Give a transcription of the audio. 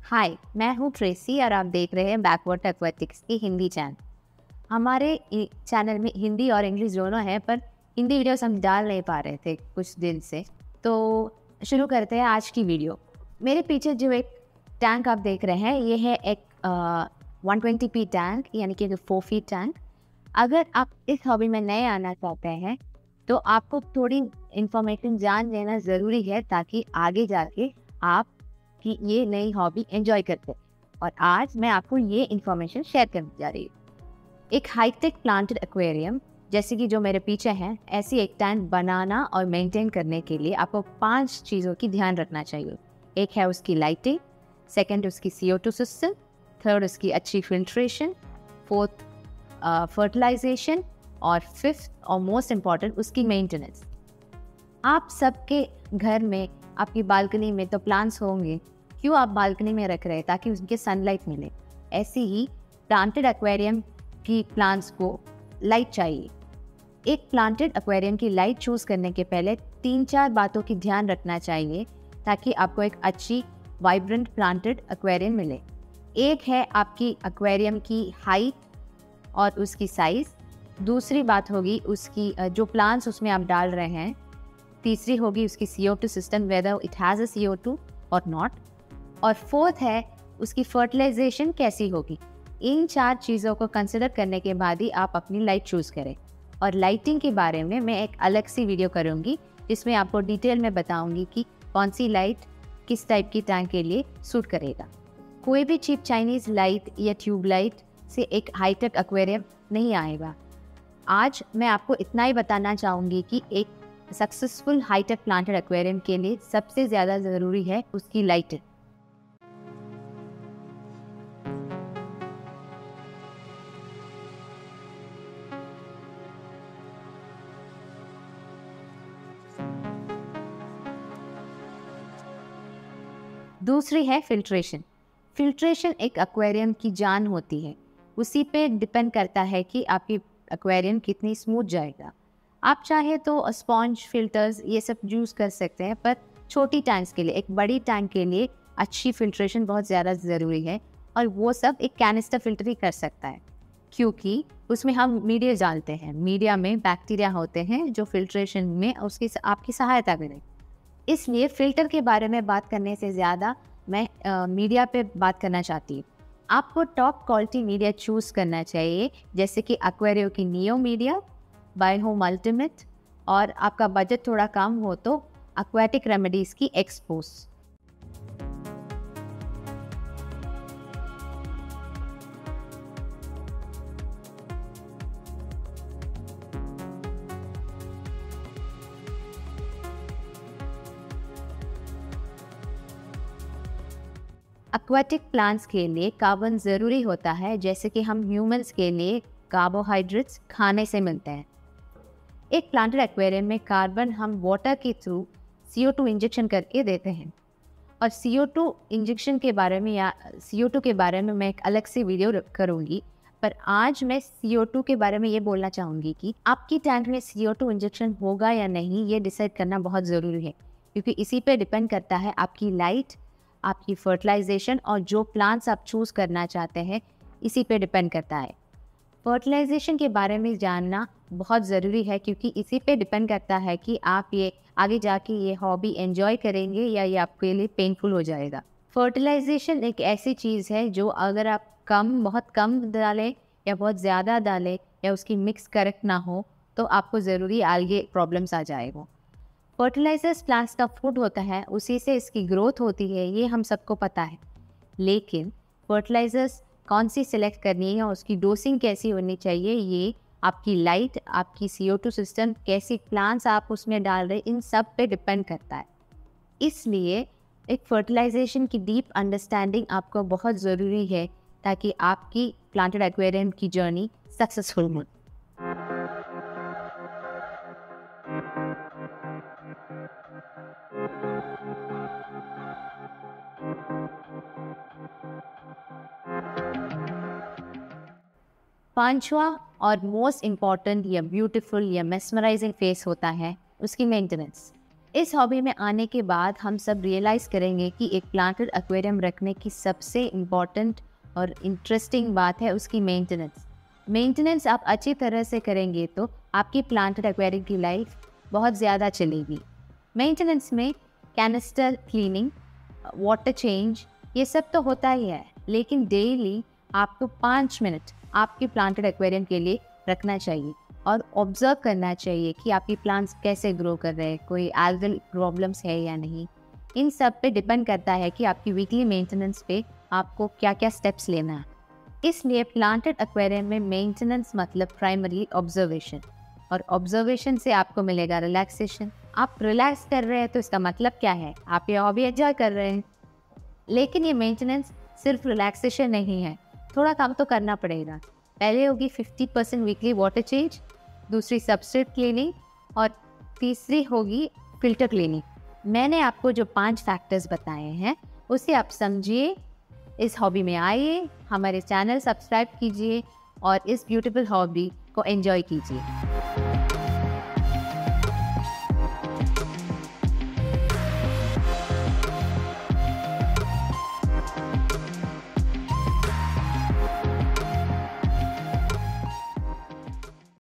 हाय, मैं हूँ ट्रेसी और आप देख रहे हैं बैकवाटर एक्वेटिक्स की हिंदी चैनल। हमारे चैनल में हिंदी और इंग्लिश दोनों हैं, पर हिंदी वीडियोस हम डाल नहीं पा रहे थे कुछ दिन से। तो शुरू करते हैं आज की वीडियो। मेरे पीछे जो एक टैंक आप देख रहे हैं, ये है एक 120p टैंक, यानी कि 4 फीट टैंक। अगर आप इस हॉबी में नए आना चाहते हैं तो आपको थोड़ी इन्फॉर्मेशन जान लेना ज़रूरी है, ताकि आगे जाके आप कि ये नई हॉबी एंजॉय करते हैं। और आज मैं आपको ये इन्फॉर्मेशन शेयर करने जा रही हूँ। एक हाईटेक प्लांटेड एक्वेरियम जैसे कि जो मेरे पीछे हैं, ऐसी एक टैंक बनाना और मेंटेन करने के लिए आपको 5 चीज़ों की ध्यान रखना चाहिए। एक है उसकी लाइटिंग, सेकंड उसकी CO2 सिस्टम, थर्ड उसकी अच्छी फिल्ट्रेशन, फोर्थ फर्टिलाइजेशन और फिफ्थ और मोस्ट इम्पॉर्टेंट उसकी मेंटेनेंस। आप सबके घर में, आपकी बालकनी में तो प्लांट्स होंगे। क्यों आप बालकनी में रख रहे हैं? ताकि उनके सनलाइट मिले। ऐसे ही प्लांटेड एक्वेरियम की प्लांट्स को लाइट चाहिए। एक प्लांटेड एक्वेरियम की लाइट चूज करने के पहले 3-4 बातों की ध्यान रखना चाहिए, ताकि आपको एक अच्छी वाइब्रेंट प्लांटेड एक्वेरियम मिले। एक है आपकी एक्वेरियम की हाइट और उसकी साइज। दूसरी बात होगी उसकी जो प्लांट्स उसमें आप डाल रहे हैं। तीसरी होगी उसकी CO2 system, whether it has a CO2 और नॉट। और फोर्थ है उसकी फर्टिलाइजेशन कैसी होगी। इन 4 चीज़ों को कंसिडर करने के बाद ही आप अपनी लाइट चूज़ करें। और लाइटिंग के बारे में मैं एक अलग सी वीडियो करूँगी, जिसमें आपको डिटेल में बताऊँगी कि कौन सी लाइट किस टाइप की टैंक के लिए सूट करेगा। कोई भी चीप चाइनीज़ लाइट या ट्यूब लाइट से एक हाईटेक एक्वेरियम नहीं आएगा। आज मैं आपको इतना ही बताना चाहूँगी कि एक सक्सेसफुल हाईटेक प्लांटेड एक्वेरियम के लिए सबसे ज़्यादा ज़रूरी है उसकी लाइट। दूसरी है फिल्ट्रेशन। फिल्ट्रेशन एक एक्वेरियम की जान होती है। उसी पे डिपेंड करता है कि आपकी एक्वेरियम कितनी स्मूथ जाएगा। आप चाहे तो स्पॉन्ज फिल्टर्स ये सब यूज़ कर सकते हैं, पर छोटी टैंक्स के लिए, एक बड़ी टैंक के लिए अच्छी फिल्ट्रेशन बहुत ज़्यादा ज़रूरी है। और वो सब एक कैनिस्टर फिल्टर ही कर सकता है, क्योंकि उसमें हम मीडिया डालते हैं। मीडिया में बैक्टीरिया होते हैं जो फिल्ट्रेशन में उसकी आपकी सहायता करें। इसलिए फ़िल्टर के बारे में बात करने से ज़्यादा मैं मीडिया पे बात करना चाहती हूँ। आपको टॉप क्वालिटी मीडिया चूज़ करना चाहिए, जैसे कि एक्वेरियो की Neo Media, Bio Home Ultimate, और आपका बजट थोड़ा कम हो तो एक्वेटिक रेमेडीज़ की एक्सपोज। एक्वेटिक प्लांट्स के लिए कार्बन ज़रूरी होता है, जैसे कि हम ह्यूमंस के लिए कार्बोहाइड्रेट्स खाने से मिलते हैं। एक प्लांटेड एक्वेरियम में कार्बन हम वाटर के थ्रू CO2 इंजेक्शन करके देते हैं। और CO2 इंजेक्शन के बारे में या CO2 के बारे में मैं एक अलग से वीडियो करूँगी, पर आज मैं CO2 के बारे में ये बोलना चाहूँगी कि आपकी टैंक में CO2 इंजेक्शन होगा या नहीं, ये डिसाइड करना बहुत ज़रूरी है, क्योंकि इसी पे डिपेंड करता है आपकी लाइट, आपकी फर्टिलाइजेशन और जो प्लांट्स आप चूज़ करना चाहते हैं, इसी पे डिपेंड करता है। फर्टिलाइजेशन के बारे में जानना बहुत ज़रूरी है, क्योंकि इसी पे डिपेंड करता है कि आप ये आगे जाके ये हॉबी एंजॉय करेंगे या ये आपके लिए पेनफुल हो जाएगा। फर्टिलाइजेशन एक ऐसी चीज़ है जो अगर आप बहुत कम डालें या बहुत ज़्यादा डालें या उसकी मिक्स करेक्ट ना हो, तो आपको ज़रूरी आगे प्रॉब्लम्स आ जाएगा। फर्टिलाइजर्स प्लांट्स का फूड होता है, उसी से इसकी ग्रोथ होती है, ये हम सबको पता है। लेकिन फर्टिलाइजर्स कौन सी सिलेक्ट करनी है और उसकी डोसिंग कैसी होनी चाहिए, ये आपकी लाइट, आपकी CO2 सिस्टम, कैसी प्लांट्स आप उसमें डाल रहे, इन सब पे डिपेंड करता है। इसलिए एक फर्टिलाइजेशन की डीप अंडरस्टैंडिंग आपको बहुत ज़रूरी है, ताकि आपकी प्लांटेड एक्वेरियम की जर्नी सक्सेसफुल हो। पांचवा और मोस्ट इम्पॉर्टेंट या ब्यूटीफुल या मेस्मराइजिंग फेस होता है उसकी मेंटेनेंस। इस हॉबी में आने के बाद हम सब रियलाइज़ करेंगे कि एक प्लांटेड एक्वेरियम रखने की सबसे इम्पॉर्टेंट और इंटरेस्टिंग बात है उसकी मेंटेनेंस आप अच्छी तरह से करेंगे तो आपकी प्लांटेड एक्वेरियम की लाइफ बहुत ज़्यादा चलेगी। मेंटेनेंस में कैनिस्टर क्लीनिंग, वाटर चेंज, ये सब तो होता ही है, लेकिन डेली आपको 5 मिनट आपके प्लांटेड एक्वेरियम के लिए रखना चाहिए और ऑब्जर्व करना चाहिए कि आपकी प्लांट्स कैसे ग्रो कर रहे हैं, कोई एल्गल प्रॉब्लम्स है या नहीं। इन सब पे डिपेंड करता है कि आपकी वीकली मेंटेनेंस पे आपको क्या क्या स्टेप्स लेना है। इसलिए प्लांटेड एक्वेरियम में मेंटेनेंस मतलब प्राइमरी ऑब्जर्वेशन, और ऑब्जर्वेशन से आपको मिलेगा रिलैक्सेशन। आप रिलैक्स कर रहे हैं तो इसका मतलब क्या है, आप ये हॉबी एंजॉय कर रहे हैं। लेकिन ये मेंटेनेंस सिर्फ रिलैक्सेशन नहीं है, थोड़ा काम तो करना पड़ेगा। पहले होगी 50% वीकली वाटर चेंज, दूसरी सबस्ट्रेट क्लीनिंग और तीसरी होगी फिल्टर क्लीनिंग। मैंने आपको जो 5 फैक्टर्स बताए हैं उसे आप समझिए, इस हॉबी में आइए, हमारे चैनल सब्सक्राइब कीजिए और इस ब्यूटीफुल हॉबी को एंजॉय कीजिए।